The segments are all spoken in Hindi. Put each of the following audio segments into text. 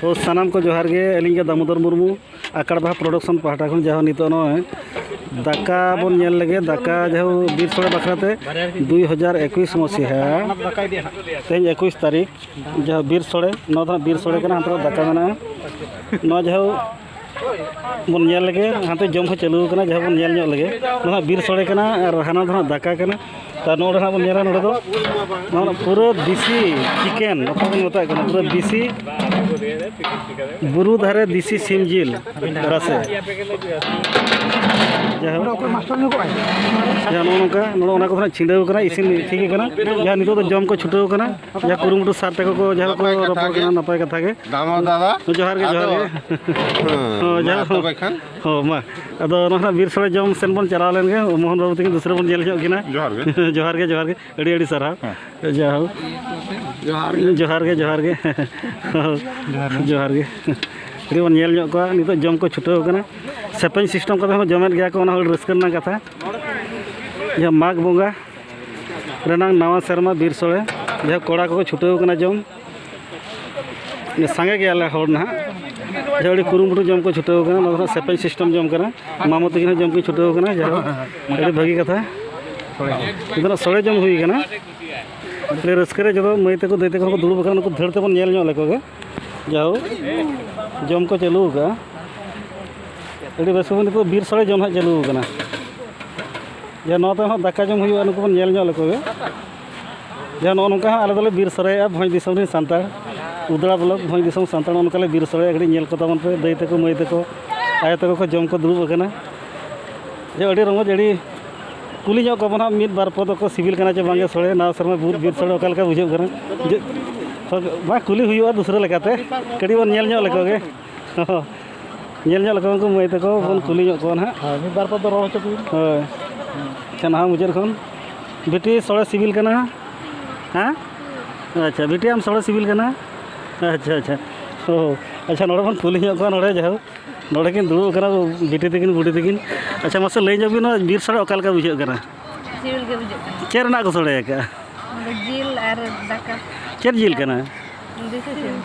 तो सानाम को जोहार गे अलिंग के दामोदर मुर्मू आकड़ बाहा प्रोडक्शन पाहटा खन जहाँ नितो नय दाका बन नेल लगे दाका जहाँ बीर सोड़े बखराते 2021 मसीहा तेज 21 तारीख जहाँ बीर सोड़े नौ बीर सोड़े के हाथ दाका मेना नौ जहाँ बन नेल लगे हाथे जम हो चालू करना जहाँ बन नेल लगे ना बीर सोड़े के और हाना दो दाका के तर नोड़े बन नेला नोड़े दो पूरा देसी चिकेन मत पूरा देसी बुरु धारे देसी सिम जिल रसे जहाँ नौका छिंडा इसिन ठीक जहाँ नितो जम को छुटाव जहाँ कुरुमुटु सार तक को जहाँ को रपड़ नपाय कथा के जोहार के हाँ मा अदो बीर सोड़े जम सेन बन चलाव लेन मोहन बाबू तक दूसरे बन जेल जोहार के अड़ी सारा जाओ जोहार के अड़ी बन नितो जम को छुटाव सेपें सिस्टम का जमेद गया को रस्कर कथा जहाँ माघ बंगा नवा सेरमा बीर सोड़े जहाँ कोड़ा को छुटाव जम सांगे गया ना जहाँ कुरुमुटु जम को छुटाव सेपें सिस्टम जम मामो तक जम को छुटाव जहाँ भागी कथा इतना सोड़े जम हुई रस्कर जो मई तक दई तक दुड़ब उनको धड़ते बन लेको जाओ जम को चालू अड़ी बेस नित बीर सोड़े जम चालू जहाँ नौ दाका जम हुई उनको बन लेको जहाँ नौका आले दले बीर सोड़े भोज दिसम सानतार उदड़ा ब्लॉक भोज दिसम सानतार उनका बीर सोड़े अड़ी नेल को तबन पे दई तक मई तक आयो तक को जम को दुड़ब जो अड़ी रमज अड़ी कुली को बना मिद बार पद को सिविल चे बांगे सोड़े नवा सेरमा बीर सोड़े ओका बुझे कुली हुआ दूसरे लेकाते कड़ी बन लेकोगे उनको मई तक बन कुली को ना मिद बार पद रोड हमें ना मुचाद खन बेटी सोड़े सिविल हाँ अच्छा बेटी आम सोड़े सिविल अच्छा अच्छा ओ अच्छा नोड़े बन कुली को नोड़े जाओ नोड़े किन दुड़ब बेटी तकिन बुढ़ी तकिन अच्छा मसे लई जबी बीर सोड़े ओका बुझे चेरना को सोड़े चेर जिल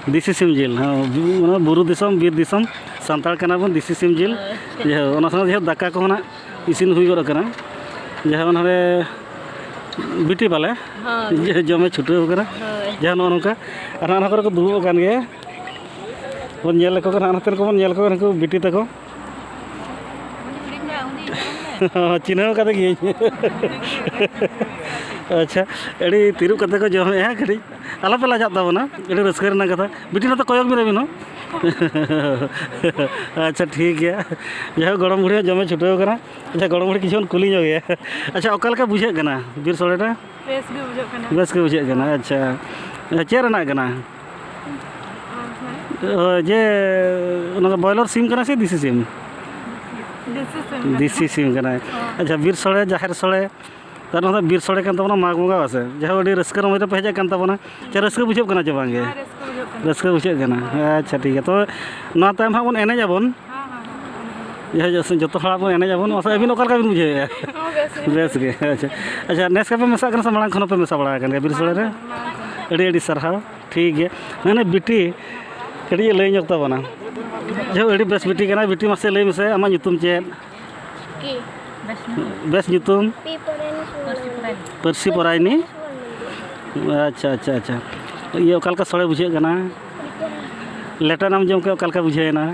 देसी सिम जिल हाँ बुरु दिसम बीर दिसम सानतार बन देसी सिम जिल जहाँ दाका को इसिन हुई जहाँ बिटी बाले जमे छुटाव जहाँ नौका और को दुड़ब बन लेको हाथे को बन को बिटी तक चिन्ह कते अच्छा अड़ी तिरुब कते को जमे कड़ी आला पे लाजा तबना अड़ी रस्कर कथा बिटी ना तो कयक मेरे अच्छा ठीक है जहाँ गरम बुढ़ी जमे छुटाव अच्छा गरम बुढ़ी किसी कुली गया अच्छा ओका बुझे बीर सोड़े बेस के बुझे अच्छा चेरना जे बॉयलर सिम से देसी सिम देसी सिम अच्छा बीर सोड़े जाहिर सोड़े तर बीर सोड़े माघ बंगा बासे जहाँ अड़ी रस्कर मई पे हेजा अच्छा रस्क बुझे चे बांगे रस्क बुझे अच्छा ठीक है तो ना तायम हाँ बन एनेजाबन जो बन एनेजाबन अबिन ओका बिन बुझे बेस गे अच्छा अच्छा नेस पे मेसा से मांग खन पे मेसा बड़ा बीर सोड़े अड़ी सारहाव ठीक है मैंने बिटी कड़ी लई तबना जो अड़ी बेस बिटी बिटी मासे लई मेसे आमा नुतुम चेद बेस नुतुम परसी परायनी अच्छा अच्छा अच्छा ये ओका सोड़े बुझे लेटा नाम जम के ओका बुझेना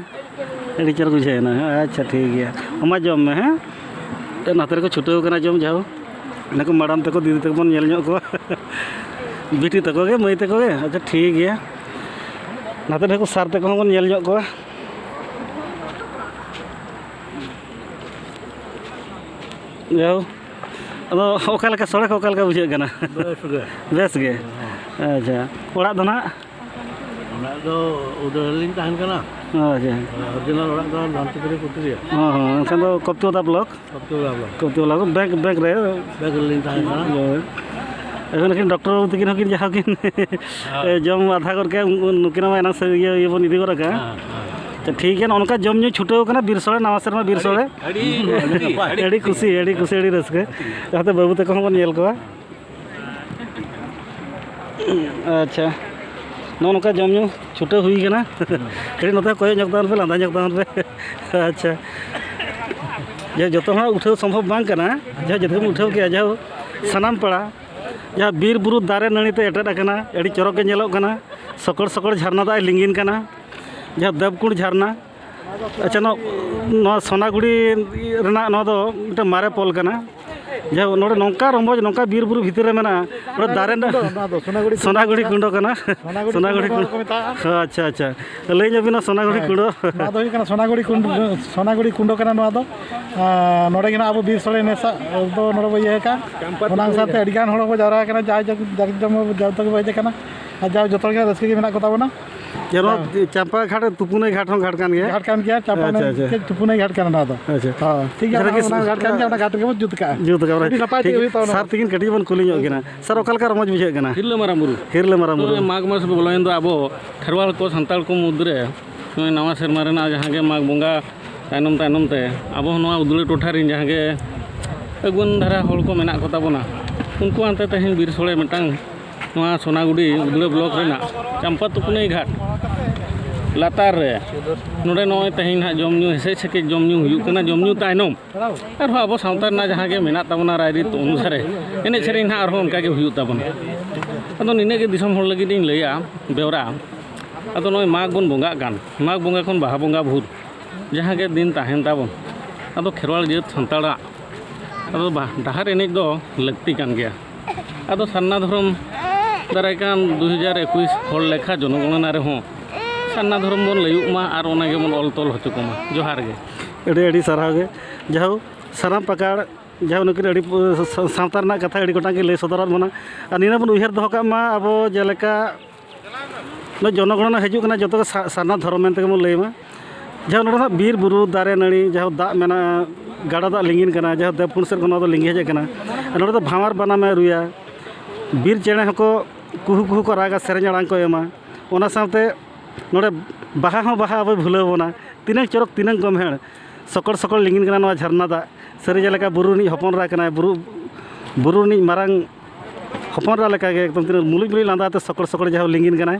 अड़ी चर बुझेना अच्छा ठीक है अमा जम में हाँ नाते को छुटाव जम जाओ इनको मैडम तक दीदी तक बन को बिटी तक मई तक अच्छा ठीक है नाते को सार तक बन को जाओ अदा सोड़े को ओका बुझे बेस गे अच्छा ओड़ा दो ना अच्छा हाँ हाँ एनखान कप्तिवदा ब्लॉक बैंक बैंक लेकिन डॉक्टर बाबू तकिन हकिन जहाँ किन जम आधा करके नुकिन एना से ये बन इदी कर तो ठीक है उनका जम न्यू छुटाव बीर सोड़े नवा सेरमा बीर सोड़े अड़ी खुशी अड़ी रस्के जहाँ बाबू तक बन को अच्छा नौका जम न्यू छुटे हुई कना कड़ी नोते कोई जगदान पे लांदा जगदान पे अच्छा जे जो उठाव संभव बांग कना जहाँ जितना उठाव किया जाओ सानाम पड़ा जहाँ बीर बुरु दारे नणीते एटेड अकना एडी चरक के नेलोग कना सकड़ सकड़ झरना दा लिंगिन कना जहाँ देवकुंड झरना अच्छा नो सोनागुड़ी रेना नो दो मिटे मारे पोल कना जहाँ नोडे नौका रमज नौका बीर बुरु भितर में दारे सोनागुड़ी कुंडो कना सोनागुड़ी कुंडो अच्छा अच्छा लई जबिना सोनागुड़ी कुंडो सोनागुड़ी कुंडो कना नोडे गिना अब बीर सोले नेसा दो नोडे बो ये का ओना साथे अडिगान हड़ को जारा कना जाय जग जम जतो के बजे कना जाय जतो के रस्के के मेना को ताबना जेनो चंपा घाट तुपुने घाट हो घाट कान गया चंपा के तुपुने घाट कना दो अच्छा हां ठीक है ओना घाट कान के ओना घाट के जुत का सर तीन कटी बन कुली गना सर ओकल का रमज बुझे गना हिरले मारामुरु माघ मास बोलाइन दो अब खेरवाल को संताल को मुद्रे नवा सेरमा रेना जहां के माघ बंगा तायनम तायनम ते अब नवा उदुले टोठा रिन जहां के अगुन धारा हल को मेना को ताबोना उनको अंते तहेन बीर सोले मिटांग नवा सोनागुड़ी उदुले ब्लॉक रेना चंपा तुपुने घाट लातार रे नोडे नय तहेन हा जमन्यू हेसे छके जमन्यू हुयु कना जमन्यू तायनम आर अब सावता ना जहां के मेना ताबोना रायरीत अनुसारे एने सेरेन हा आरो उनका के हुयु ताबोना अदो निने के दिसम हर लगी दिन लैया बेवरा अदो नय माघ बन बंगा गान माघ बंगा खन बाहा बंगा भूत जहां के दिन ताहेन ताबोन अदो खेरवाल जेत संताड़ा अदो डाहार एनेज दो लगती कान गया अदो सान्ना धरम दाराय कान 2021 हर लेखा जनगणना रे हो सान्ना धरम बन लयुमा आर ओना गे बन ऑल तोल हचुकमा जोहार गे एडी सारा गे जाओ साराम पकाड़ जाओ नकिन एडी सावता रना कथा एडी गोटा के लय सदरत मना और निना बन उहर दो कामा अब जेलेका न जनगणना हजू कना जतो सारना धरम मेनते के लयमा जहाँ नोडे बीर बुरु दारे नड़ी जहाँ दा मेना गाड़ा दा लिंगिन कना जहाँ देवपुर से कोनो लिंगी हेजे कना नोडे दो भावार बना में रुया बीर चेणे हको कुहू कुहू को रागा सेरेñ आड़ांग को एमा ओना साथे नोडे बाहा हो बाहा अब भुलाव बोना तीनक चरक तीनक गमहेड़ सकड़ सकड़ लिंगिन कना नोआ झरना दा सरी जेलेका बुरु नि हपन रा कना बुरु नि मारांग हपन रा लेका गे एकदम तीन मुलुक मुलुक लांदाते सकड़ सकड़ जहाँ लिंगिन कना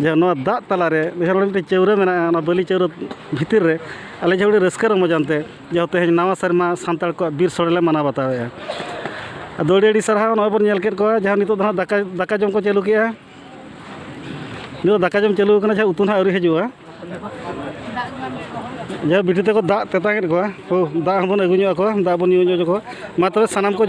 जहाँ दा तलारे मिट्टे चौरा में बलि चौरा भितर रे आले जहाँ रस्का रमजानते जहाँ तेज नवा सेरमा सानताड़ को बीर सोड़े मना बतावे अदो अड़ी सारा नबन नेल को जहाँ नितो दाका दाका जम को चालू किया नितो दाका जम चालू करना जहाँ उतु ना आउरी हजुआ जहाँ बिटी तक दा तेतांगे को दा बन अगुñो को दा बन यूñो को मा तबे सानाम को